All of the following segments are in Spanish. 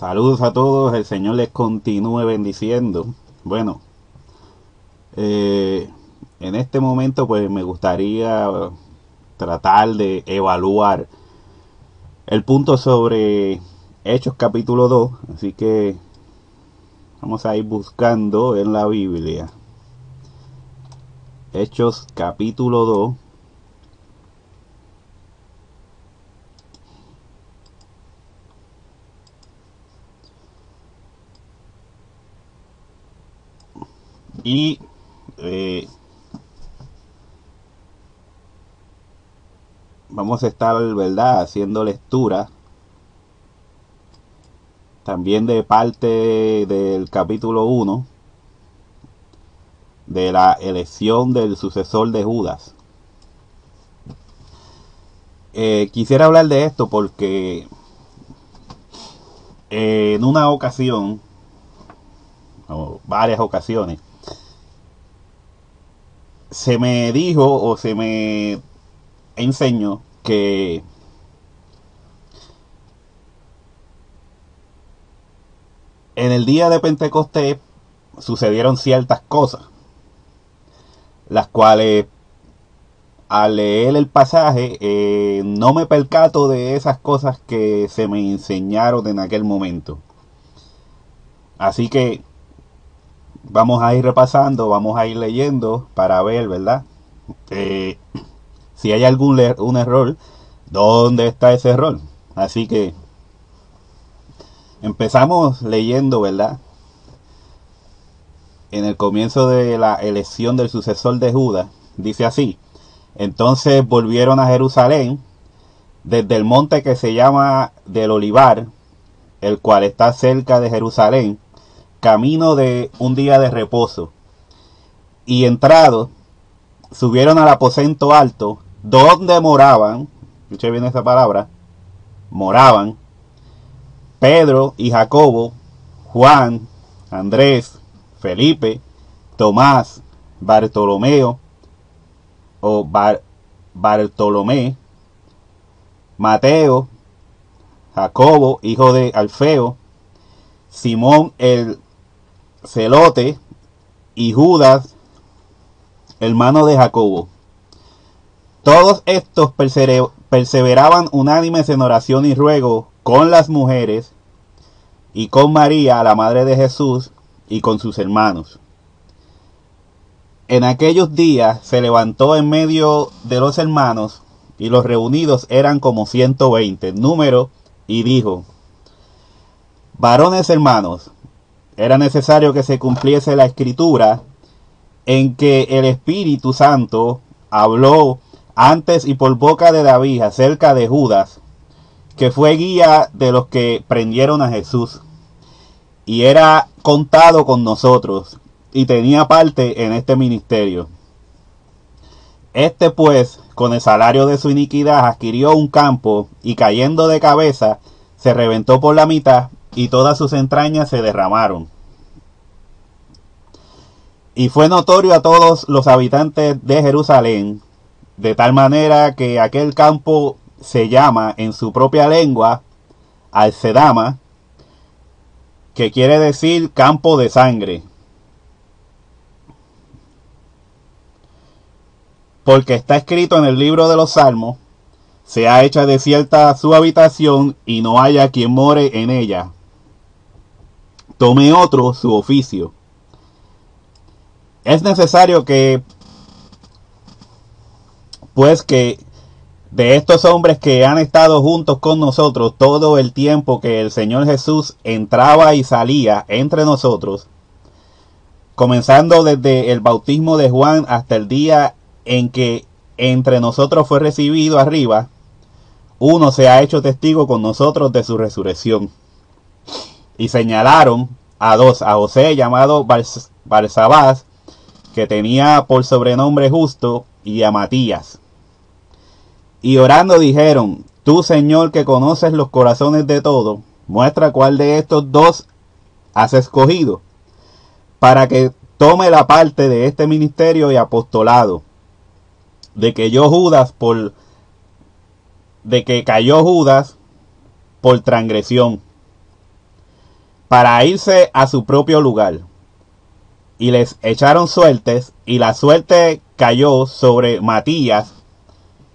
Saludos a todos, el Señor les continúe bendiciendo. Bueno, en este momento pues me gustaría tratar de evaluar el punto sobre Hechos capítulo 2, así que vamos a ir buscando en la Biblia. Hechos capítulo 2. Y vamos a estar, ¿verdad?, haciendo lectura también de parte del capítulo 1 de la elección del sucesor de Judas. Quisiera hablar de esto porque en una ocasión, o varias ocasiones, se me dijo o se me enseñó que en el día de Pentecostés sucedieron ciertas cosas, las cuales al leer el pasaje no me percato de esas cosas que se me enseñaron en aquel momento. Así que vamos a ir repasando, vamos a ir leyendo para ver, ¿verdad? Si hay un error, ¿dónde está ese error? Así que empezamos leyendo, ¿verdad? En el comienzo de la elección del sucesor de Judas, dice así: entonces volvieron a Jerusalén desde el monte que se llama del Olivar, el cual está cerca de Jerusalén, camino de un día de reposo. Y entrados, subieron al aposento alto, donde moraban, escuche bien esa palabra, moraban Pedro y Jacobo, Juan, Andrés, Felipe, Tomás, Bartolomé, Mateo, Jacobo, hijo de Alfeo, Simón el Celote y Judas, hermano de Jacobo. Todos estos perseveraban unánimes en oración y ruego con las mujeres y con María, la madre de Jesús, y con sus hermanos. En aquellos días se levantó en medio de los hermanos, y los reunidos eran como 120 en número, y dijo: varones hermanos, era necesario que se cumpliese la escritura en que el Espíritu Santo habló antes y por boca de David acerca de Judas, que fue guía de los que prendieron a Jesús, y era contado con nosotros, y tenía parte en este ministerio. Este pues, con el salario de su iniquidad, adquirió un campo, y cayendo de cabeza, se reventó por la mitad, y todas sus entrañas se derramaron. Y fue notorio a todos los habitantes de Jerusalén, de tal manera que aquel campo se llama en su propia lengua Alcedama, que quiere decir campo de sangre, porque está escrito en el libro de los Salmos: se ha hecho desierta su habitación y no haya quien more en ella. Tome otro su oficio. Es necesario que de estos hombres que han estado juntos con nosotros todo el tiempo que el Señor Jesús entraba y salía entre nosotros, comenzando desde el bautismo de Juan hasta el día en que entre nosotros fue recibido arriba, uno se ha hecho testigo con nosotros de su resurrección. Y señalaron a dos: a José, llamado Barsabás, que tenía por sobrenombre Justo, y a Matías. Y orando dijeron: tú, Señor, que conoces los corazones de todos, muestra cuál de estos dos has escogido, para que tome la parte de este ministerio y apostolado, de que cayó Judas por transgresión. para irse a su propio lugar. Y les echaron suertes, y la suerte cayó sobre Matías,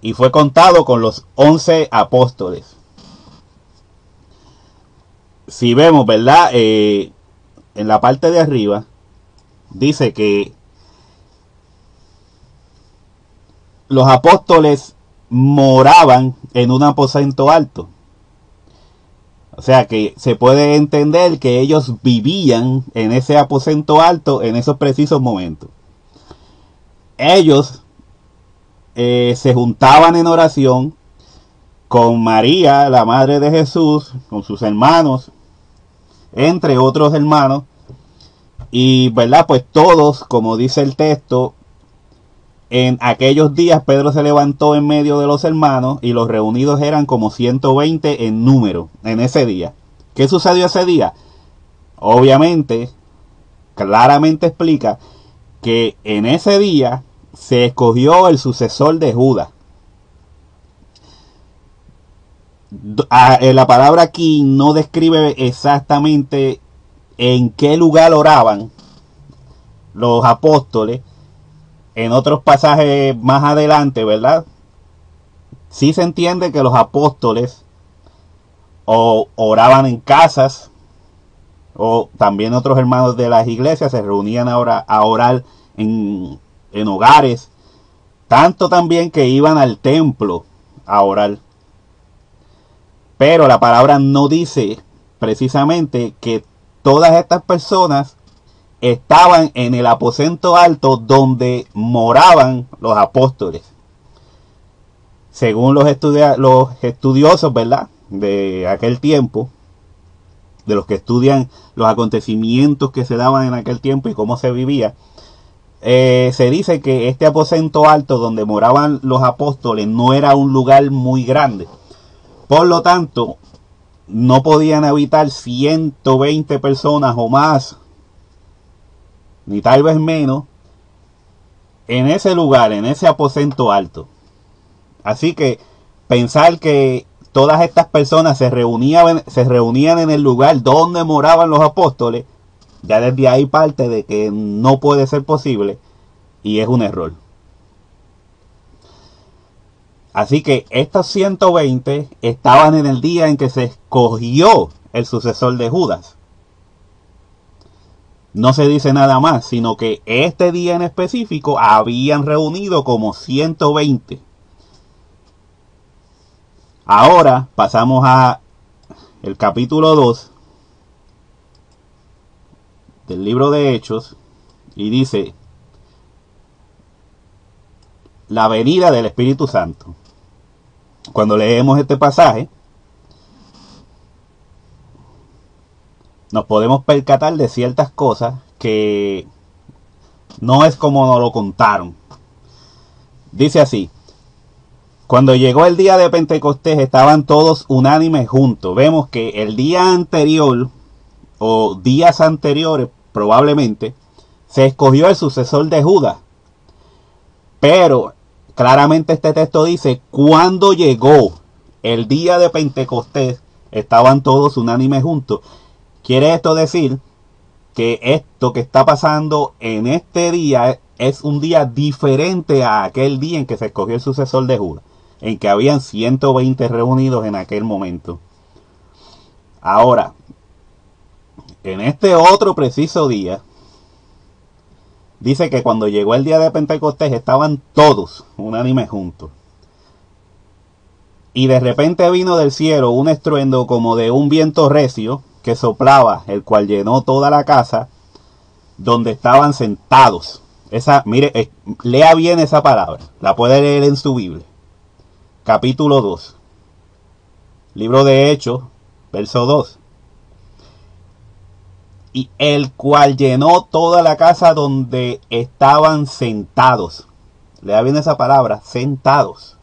y fue contado con los 11 apóstoles. Si vemos, ¿verdad? En la parte de arriba, dice que los apóstoles moraban en un aposento alto. O sea que se puede entender que ellos vivían en ese aposento alto en esos precisos momentos. Ellos se juntaban en oración con María, la madre de Jesús, con sus hermanos, entre otros hermanos. Y, ¿verdad? Pues todos, como dice el texto, en aquellos días Pedro se levantó en medio de los hermanos y los reunidos eran como 120 en número en ese día. ¿Qué sucedió ese día? Obviamente, claramente explica que en ese día se escogió el sucesor de Judas. La palabra aquí no describe exactamente en qué lugar oraban los apóstoles. En otros pasajes más adelante, ¿verdad? Sí se entiende que los apóstoles oraban en casas, o también otros hermanos de las iglesias se reunían ahora a orar en hogares, tanto también que iban al templo a orar. Pero la palabra no dice precisamente que todas estas personas estaban en el aposento alto donde moraban los apóstoles. Según los estudiosos, ¿verdad?, de aquel tiempo, de los que estudian los acontecimientos que se daban en aquel tiempo y cómo se vivía, se dice que este aposento alto donde moraban los apóstoles no era un lugar muy grande. Por lo tanto, no podían habitar 120 personas o más, ni tal vez menos, en ese lugar, en ese aposento alto. Así que pensar que todas estas personas se reunían en el lugar donde moraban los apóstoles, ya desde ahí parte de que no puede ser posible y es un error. Así que estos 120 estaban en el día en que se escogió el sucesor de Judas. No se dice nada más, sino que este día en específico habían reunido como 120. Ahora pasamos a el capítulo 2 del libro de Hechos y dice: la venida del Espíritu Santo. Cuando leemos este pasaje, nos podemos percatar de ciertas cosas que no es como nos lo contaron. Dice así: cuando llegó el día de Pentecostés estaban todos unánimes juntos. Vemos que el día anterior o días anteriores probablemente se escogió el sucesor de Judas. Pero claramente este texto dice: cuando llegó el día de Pentecostés estaban todos unánimes juntos. Quiere esto decir que esto que está pasando en este día es un día diferente a aquel día en que se escogió el sucesor de Judas, en que habían 120 reunidos en aquel momento. Ahora, en este otro preciso día, dice que cuando llegó el día de Pentecostés estaban todos unánimes juntos. Y de repente vino del cielo un estruendo como de un viento recio que soplaba, el cual llenó toda la casa donde estaban sentados. Mire, lea bien esa palabra, la puede leer en su Biblia. Capítulo 2, libro de Hechos, verso 2. Y el cual llenó toda la casa donde estaban sentados. Lea bien esa palabra, sentados.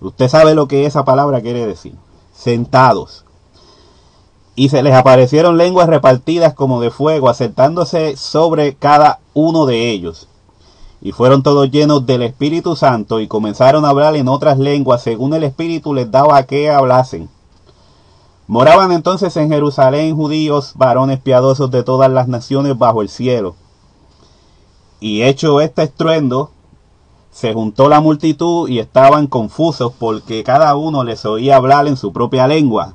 Usted sabe lo que esa palabra quiere decir. Sentados. Y se les aparecieron lenguas repartidas como de fuego, asentándose sobre cada uno de ellos. Y fueron todos llenos del Espíritu Santo y comenzaron a hablar en otras lenguas según el Espíritu les daba que hablasen. Moraban entonces en Jerusalén judíos, varones piadosos de todas las naciones bajo el cielo. Y hecho este estruendo, se juntó la multitud y estaban confusos porque cada uno les oía hablar en su propia lengua.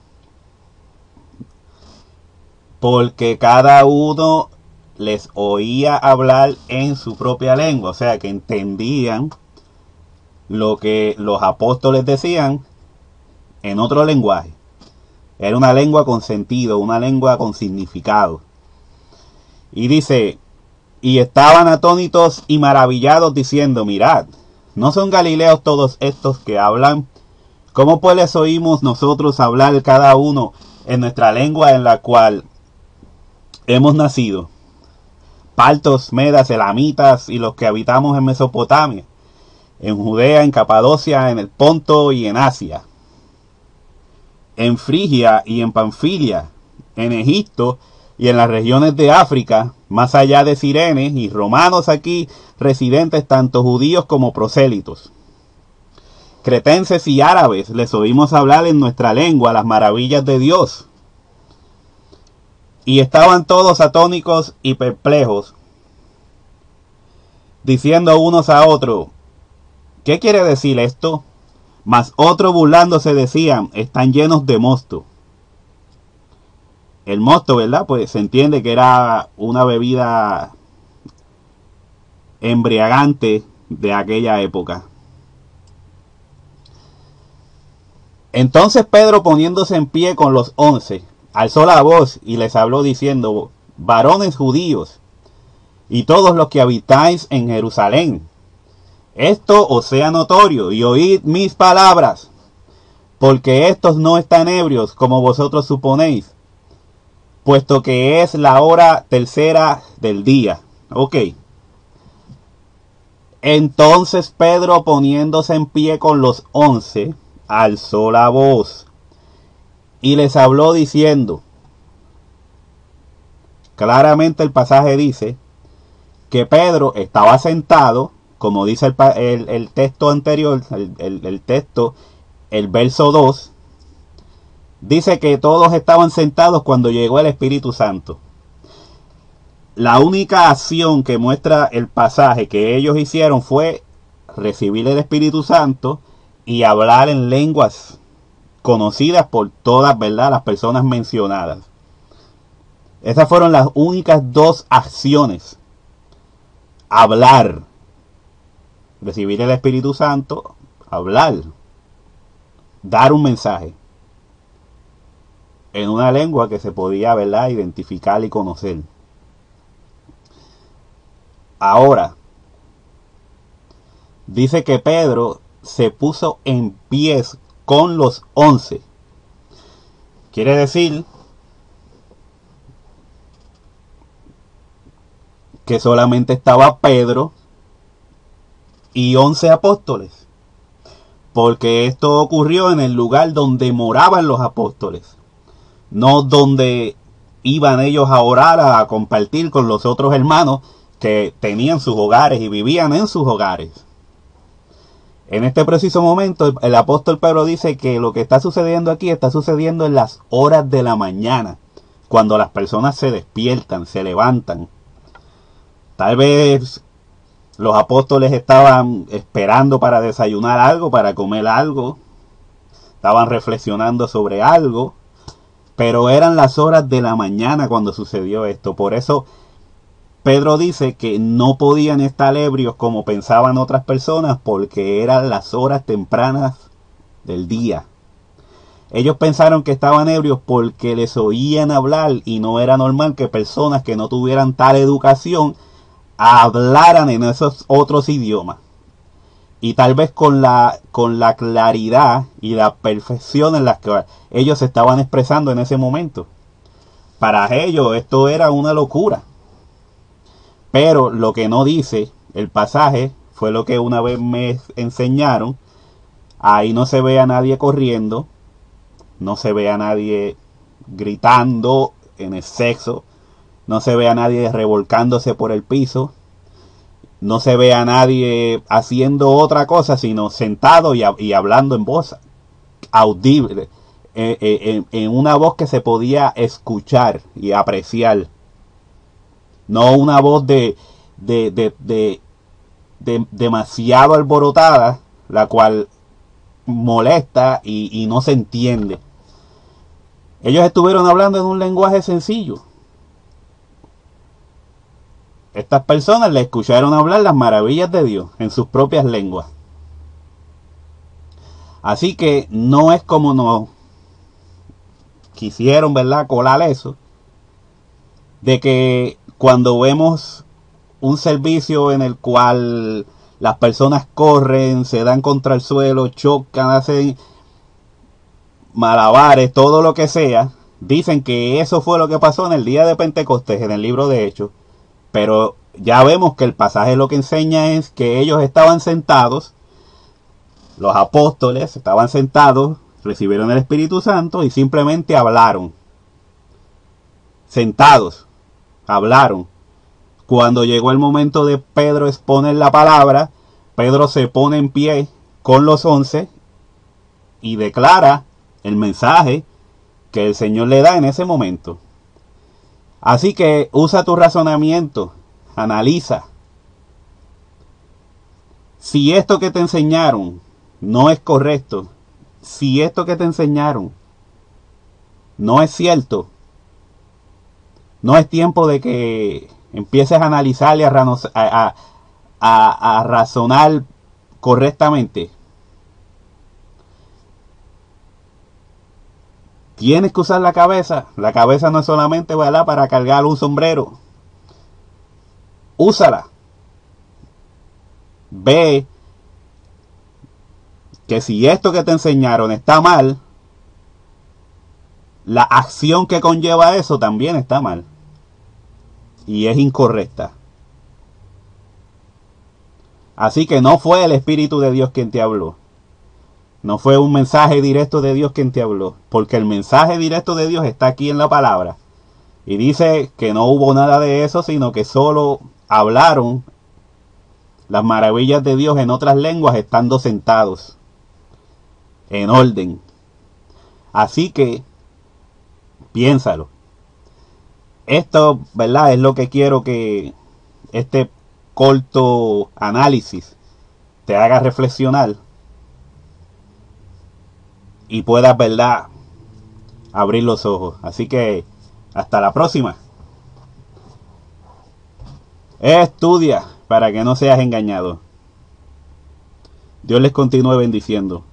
Porque cada uno les oía hablar en su propia lengua. O sea que entendían lo que los apóstoles decían en otro lenguaje. Era una lengua con sentido, una lengua con significado. Y dice, y estaban atónitos y maravillados diciendo, mirad, ¿no son galileos todos estos que hablan? ¿Cómo pues les oímos nosotros hablar cada uno en nuestra lengua en la cual hemos nacido? Partos, medas, elamitas y los que habitamos en Mesopotamia, en Judea, en Capadocia, en el Ponto y en Asia, en Frigia y en Panfilia, en Egipto y en las regiones de África, más allá de Cirene, y romanos aquí residentes, tanto judíos como prosélitos. Cretenses y árabes, les oímos hablar en nuestra lengua las maravillas de Dios. Y estaban todos atónicos y perplejos, diciendo unos a otros, ¿qué quiere decir esto? Mas otros burlándose decían, están llenos de mosto. El mosto, ¿verdad? Pues se entiende que era una bebida embriagante de aquella época. Entonces Pedro, poniéndose en pie con los 11, alzó la voz y les habló diciendo, varones judíos, y todos los que habitáis en Jerusalén, esto os sea notorio, y oíd mis palabras, porque estos no están ebrios como vosotros suponéis, puesto que es la hora tercera del día. Ok. Entonces Pedro, poniéndose en pie con los 11, alzó la voz y les habló diciendo, claramente el pasaje dice que Pedro estaba sentado, como dice el texto anterior, el texto, el verso 2, dice que todos estaban sentados cuando llegó el Espíritu Santo. La única acción que muestra el pasaje que ellos hicieron fue recibir el Espíritu Santo y hablar en lenguas conocidas por todas, ¿verdad?, las personas mencionadas. Esas fueron las únicas dos acciones. Hablar, recibir el Espíritu Santo, hablar, dar un mensaje en una lengua que se podía, ¿verdad?, identificar y conocer. Ahora, dice que Pedro se puso en pies con los 11. Quiere decir que solamente estaba Pedro y 11 apóstoles, porque esto ocurrió en el lugar donde moraban los apóstoles, no donde iban ellos a orar, a compartir con los otros hermanos que tenían sus hogares y vivían en sus hogares. En este preciso momento el apóstol Pedro dice que lo que está sucediendo aquí está sucediendo en las horas de la mañana, cuando las personas se despiertan, se levantan. Tal vez los apóstoles estaban esperando para desayunar algo, para comer algo, estaban reflexionando sobre algo, pero eran las horas de la mañana cuando sucedió esto. Por eso Pedro dice que no podían estar ebrios como pensaban otras personas, porque eran las horas tempranas del día. Ellos pensaron que estaban ebrios porque les oían hablar, y no era normal que personas que no tuvieran tal educación hablaran en esos otros idiomas. Y tal vez con la claridad y la perfección en las que ellos se estaban expresando en ese momento. Para ellos esto era una locura. Pero lo que no dice el pasaje fue lo que una vez me enseñaron. Ahí no se ve a nadie corriendo, no se ve a nadie gritando en exceso, no se ve a nadie revolcándose por el piso, no se ve a nadie haciendo otra cosa sino sentado y hablando en voz audible, en una voz que se podía escuchar y apreciar. No una voz de demasiado alborotada, la cual molesta y no se entiende. Ellos estuvieron hablando en un lenguaje sencillo. Estas personas le escucharon hablar las maravillas de Dios en sus propias lenguas. Así que no es como nos quisieron, ¿verdad?, colar eso, de que cuando vemos un servicio en el cual las personas corren, se dan contra el suelo, chocan, hacen malabares, todo lo que sea, dicen que eso fue lo que pasó en el día de Pentecostés, en el libro de Hechos, pero ya vemos que el pasaje lo que enseña es que ellos estaban sentados, los apóstoles estaban sentados, recibieron el Espíritu Santo y simplemente hablaron. Sentados, hablaron. Cuando llegó el momento de Pedro exponer la palabra, Pedro se pone en pie con los 11 y declara el mensaje que el Señor le da en ese momento. Así que usa tu razonamiento, analiza. Si esto que te enseñaron no es correcto, si esto que te enseñaron no es cierto, no es tiempo de que empieces a analizar y a razonar correctamente. Tienes que usar la cabeza. La cabeza no es solamente, ¿verdad?, para cargar un sombrero. Úsala. Ve que si esto que te enseñaron está mal, la acción que conlleva eso también está mal. Y es incorrecta. Así que no fue el Espíritu de Dios quien te habló. No fue un mensaje directo de Dios quien te habló. Porque el mensaje directo de Dios está aquí en la palabra. Y dice que no hubo nada de eso, sino que solo hablaron las maravillas de Dios en otras lenguas estando sentados. En orden. Así que, piénsalo. Esto, ¿verdad?, es lo que quiero que este corto análisis te haga reflexionar y puedas, ¿verdad?, abrir los ojos. Así que hasta la próxima. Estudia para que no seas engañado. Dios les continúe bendiciendo.